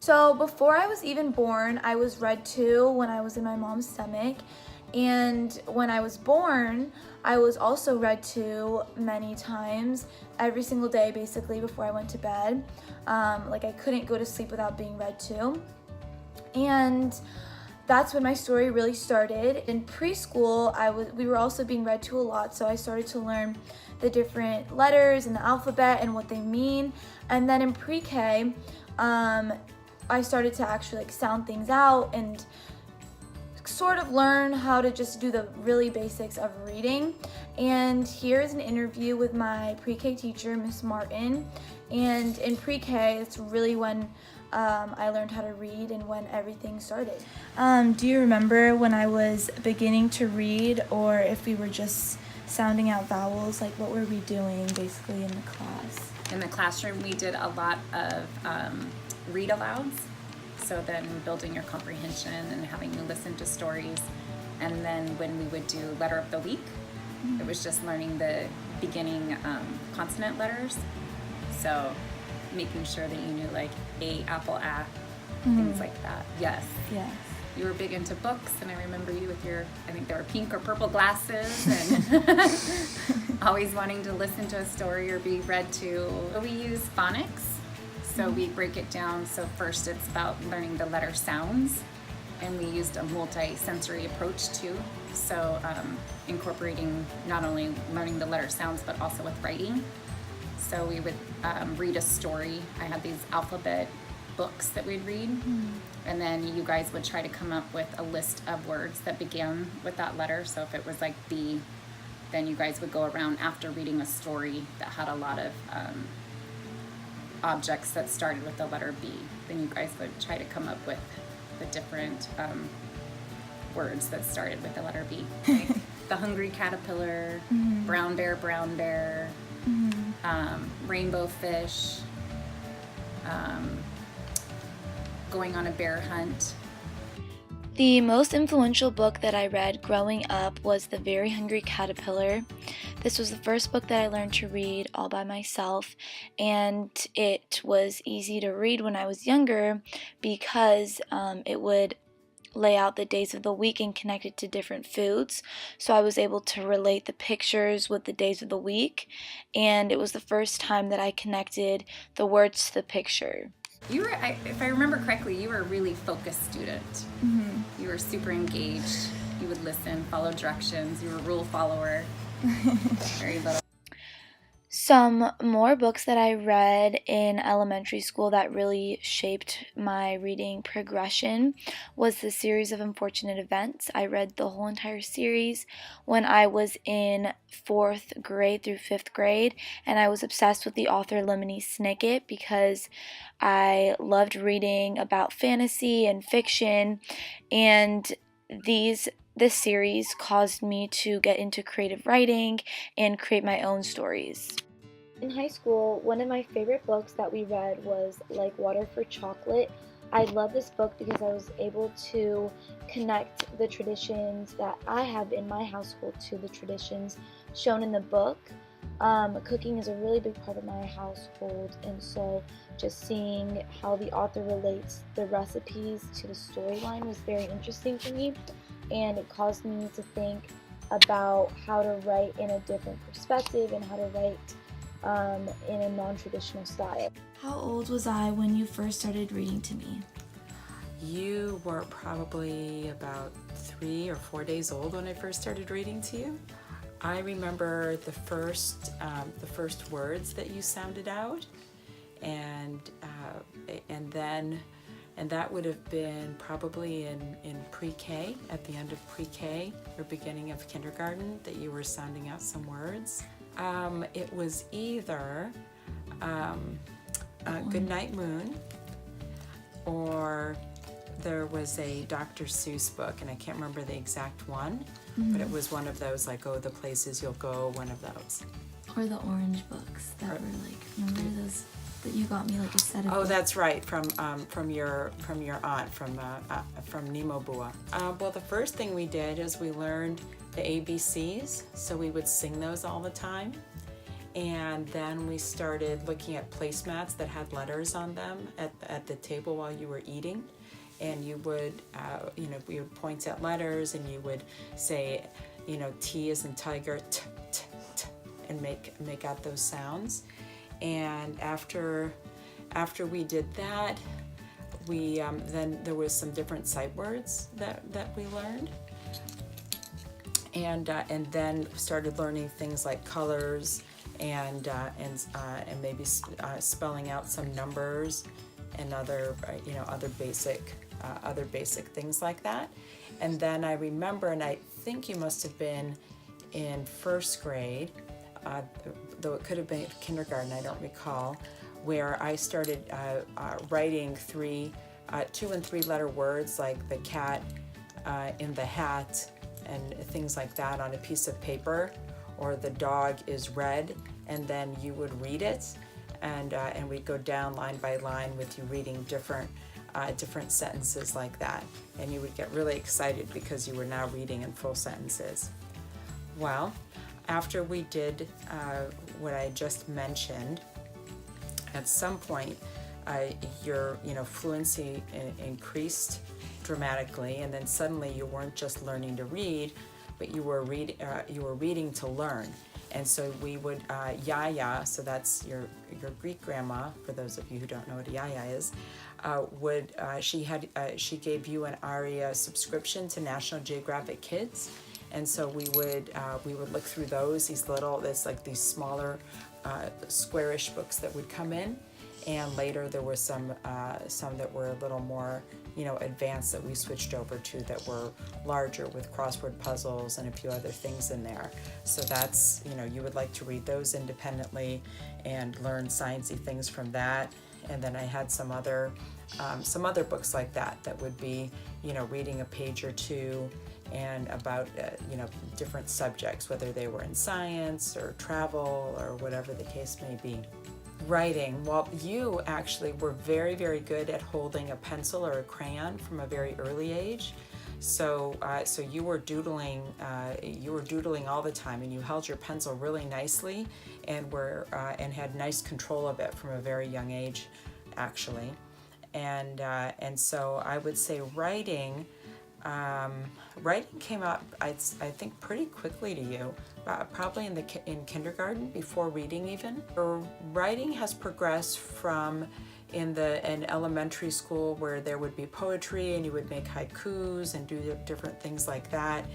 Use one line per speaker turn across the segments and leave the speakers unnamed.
So before I was even born, I was read to when I was in my mom's stomach. And when I was born, I was also read to many times, every single day basically before I went to bed. Like I couldn't go to sleep without being read to. And that's when my story really started. In preschool, we were also being read to a lot, so I started to learn the different letters in the alphabet and what they mean. And then in pre-K, I started to actually like sound things out and sort of learn how to just do the really basics of reading. And here's an interview with my pre-K teacher, Miss Martin. And in pre-K, it's really when I learned how to read and when everything started. Do you remember when I was beginning to read, or if we were just sounding out vowels? Like what were we doing basically in the class?
In the classroom, we did a lot of read alouds. So then building your comprehension and having you listen to stories. And then when we would do letter of the week, it was just learning the beginning consonant letters. So making sure that you knew like A, apple, a, things like that. Yes.
Yes.
You were big into books, and I remember you with your, I think they were pink or purple glasses, and always wanting to listen to a story or be read to. We use phonics. So we break it down. So first it's about learning the letter sounds, and we used a multi-sensory approach too. So incorporating not only learning the letter sounds, but also with writing. So we would read a story. I had these alphabet books that we'd read, and then you guys would try to come up with a list of words that began with that letter. So if it was like B, then you guys would go around after reading a story that had a lot of objects that started with the letter B. Then you guys would try to come up with the different words that started with the letter B. Like the hungry caterpillar, brown bear, rainbow fish, going on a bear hunt.
The most influential book that I read growing up was The Very Hungry Caterpillar. This was the first book that I learned to read all by myself, and it was easy to read when I was younger because it would lay out the days of the week and connect it to different foods. So I was able to relate the pictures with the days of the week, and it was the first time that I connected the words to the picture.
You were, if I remember correctly, you were a really focused student. You were super engaged. You would listen, follow directions. You were a rule follower. Very little.
Some more books that I read in elementary school that really shaped my reading progression was the series of Unfortunate Events. I read the whole entire series when I was in 4th grade through 5th grade, and I was obsessed with the author Lemony Snicket because I loved reading about fantasy and fiction, and this series caused me to get into creative writing and create my own stories. In high school, one of my favorite books that we read was Like Water for Chocolate. I love this book because I was able to connect the traditions that I have in my household to the traditions shown in the book. Cooking is a really big part of my household, and so just seeing how the author relates the recipes to the storyline was very interesting for me, and it caused me to think about how to write in a different perspective and how to write in a non-traditional style. How old was I when you first started reading to me?
You were probably about 3 or 4 days old when I first started reading to you. I remember the first words that you sounded out, and that would have been probably in pre-K, at the end of pre-K or beginning of kindergarten, that you were sounding out some words. It was either Goodnight Moon, or there was a Dr. Seuss book, and I can't remember the exact one, but it was one of those, like, Oh, the Places You'll Go, one of those.
Or the orange books that were like, remember those that you got me, like a set of
Oh,
books?
that's right, from your aunt, from Nemo Bua. Well, the first thing we did is we learned the ABCs, so we would sing those all the time. And then we started looking at placemats that had letters on them at the table while you were eating. And you would, we would point at letters and you would say, T as in tiger, t, t, t, and make out those sounds. And after we did that, we then there was some different sight words that we learned. And then started learning things like colors and maybe spelling out some numbers and other basic things like that. And then I remember, and I think you must have been in first grade, though it could have been kindergarten, I don't recall, where I started writing 2 and 3 letter words like the cat in the hat and things like that on a piece of paper, or the dog is red, and then you would read it, and we'd go down line by line with you reading different sentences like that, and you would get really excited because you were now reading in full sentences. Well, after we did what I just mentioned, at some point your fluency increased dramatically, and then suddenly you weren't just learning to read, but you were reading to learn. And so we would Yaya, so that's your Greek grandma, for those of you who don't know what a Yaya is, she gave you and Ari a subscription to National Geographic Kids, and so we would look through these smaller squarish books that would come in. And later there were some that were a little more, advanced that we switched over to, that were larger with crossword puzzles and a few other things in there. So that's, you would like to read those independently and learn sciencey things from that. And then I had some other books like that would be, reading a page or two and about, different subjects, whether they were in science or travel or whatever the case may be. Writing, well, you actually were very, very good at holding a pencil or a crayon from a very early age. So you were doodling all the time, and you held your pencil really nicely, and had nice control of it from a very young age, actually. And so I would say writing came out, I think, pretty quickly to you, probably in kindergarten, before reading even. Writing has progressed from in elementary school, where there would be poetry and you would make haikus and do different things like that,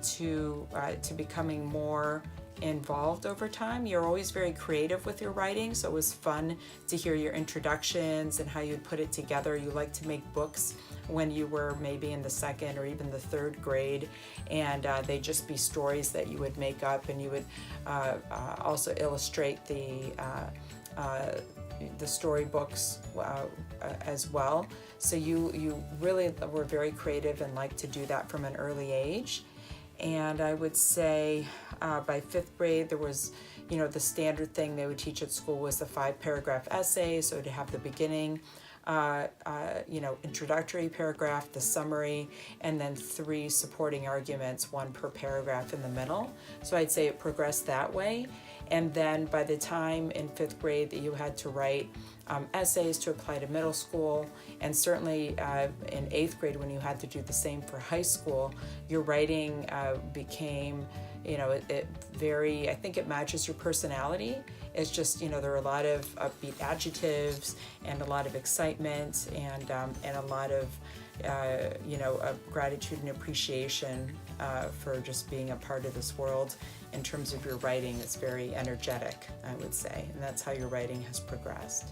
to becoming more involved over time. You're always very creative with your writing, so it was fun to hear your introductions and how you'd put it together. You like to make books when you were maybe in the 2nd or even the 3rd grade, and they'd just be stories that you would make up, and you would also illustrate the storybooks as well. So you really were very creative and liked to do that from an early age. And I would say by 5th grade, there was, the standard thing they would teach at school was the 5-paragraph essay. So to have the beginning, introductory paragraph, the summary, and then 3 supporting arguments, 1 per paragraph in the middle. So I'd say it progressed that way. And then by the time in 5th grade that you had to write essays to apply to middle school, and certainly in 8th grade when you had to do the same for high school, your writing became, I think it matches your personality. It's just, there are a lot of upbeat adjectives and a lot of excitement and a lot of, gratitude and appreciation for just being a part of this world. In terms of your writing, it's very energetic, I would say, and that's how your writing has progressed.